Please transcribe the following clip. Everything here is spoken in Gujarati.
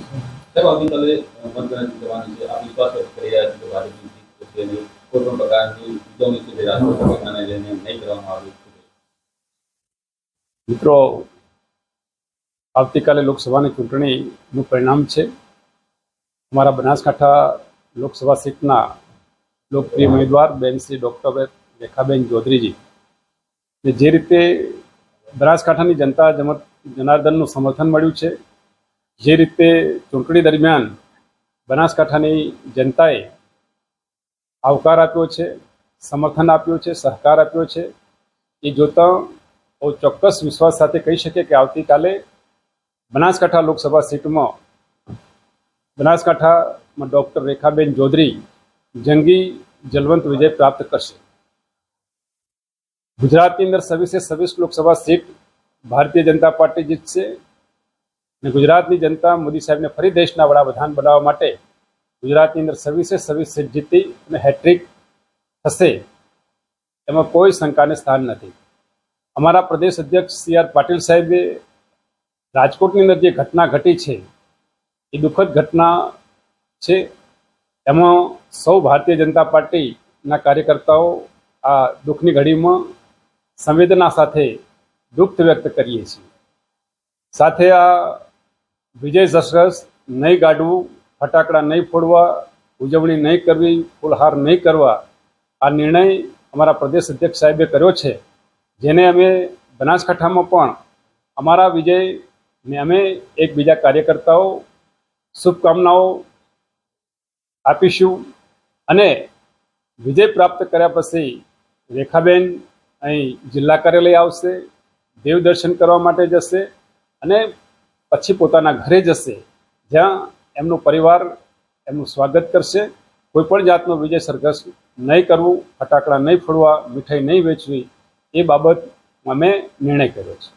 સાહેબ, આવતીકાલે મતગણતરી થવાની છે. આ વિશ્વાસ વ્યક્ત કરી રહ્યા છે કે ભાજપની જીત થશે અને કોઈ પણ પ્રકારની ઉજવણી છે તે રાષ્ટ્રીય પતાકાને લઈને નહીં કરવામાં આવે. મિત્રો, આવતીકાલે લોકસભાની ચૂંટણીનું પરિણામ છે. અમારા બનાસકાંઠા લોકસભા સીટના લોકપ્રિય ઉમેદવાર બેન શ્રી ડૉક્ટર રેખાબેન ચૌધરીજી જે રીતે બનાસકાંઠાની જનતા જનાર્દનનું સમર્થન મળ્યું છે, જે રીતે ચૂંટણી દરમિયાન બનાસકાંઠાની જનતાએ આવકાર આપ્યો છે, સમર્થન આપ્યું છે, સહકાર આપ્યો છે, એ જોતા બહુ ચોક્કસ વિશ્વાસ સાથે કહી શકીએ કે આવતીકાલે બનાસકાંઠા લોકસભા સીટમાં બનાસકાંઠામાં ડૉક્ટર રેખાબેન ચૌધરી જંગી જલવંત વિજય પ્રાપ્ત કરશે. ગુજરાતની અંદર 26 લોકસભા સીટ ભારતીય જનતા પાર્ટી જીતશે અને ગુજરાતની જનતા મોદી સાહેબને ફરી દેશના વડાપ્રધાન બનાવવા માટે ગુજરાતની અંદર 26 સીટ જીતી અને હેટ્રિક થશે, એમાં કોઈ શંકાને સ્થાન નથી. અમારા પ્રદેશ અધ્યક્ષ CR પાટીલ સાહેબે રાજકોટની અંદર જે ઘટના ઘટી છે એ દુઃખદ ઘટના છે. એમાં સૌ ભારતીય જનતા પાર્ટીના કાર્યકર્તાઓ આ દુઃખની ઘડીમાં સંવેદના સાથે દુઃખ વ્યક્ત કરીએ છીએ. સાથે આ વિજય જશ્ન નહીં ગાઢવું, ફટાકડા નહીં ફોડવા, ઉજવણી નહીં કરવી, ફૂલહાર નહીં કરવા, આ નિર્ણય અમારા પ્રદેશ અધ્યક્ષ સાહેબે કર્યો છે, જેને અમે બનાસકાંઠામાં પણ અમારા વિજયને અમે એકબીજા કાર્યકર્તાઓ શુભકામનાઓ આપીશું અને વિજય પ્રાપ્ત કર્યા પછી રેખાબેન અહીં જિલ્લા કાર્યાલય આવશે, દેવ દર્શન કરવા માટે જશે અને પછી પોતાના ઘરે જશે, જ્યાં એમનું પરિવાર એમનું સ્વાગત કરશે. કોઈ પણ જાતનો વિજય સરઘસ નહીં કરવું, ફટાકડા નહીં ફોડવા, મીઠાઈ નહીં વેચવી, એ બાબત અમે નિર્ણય કર્યો છે.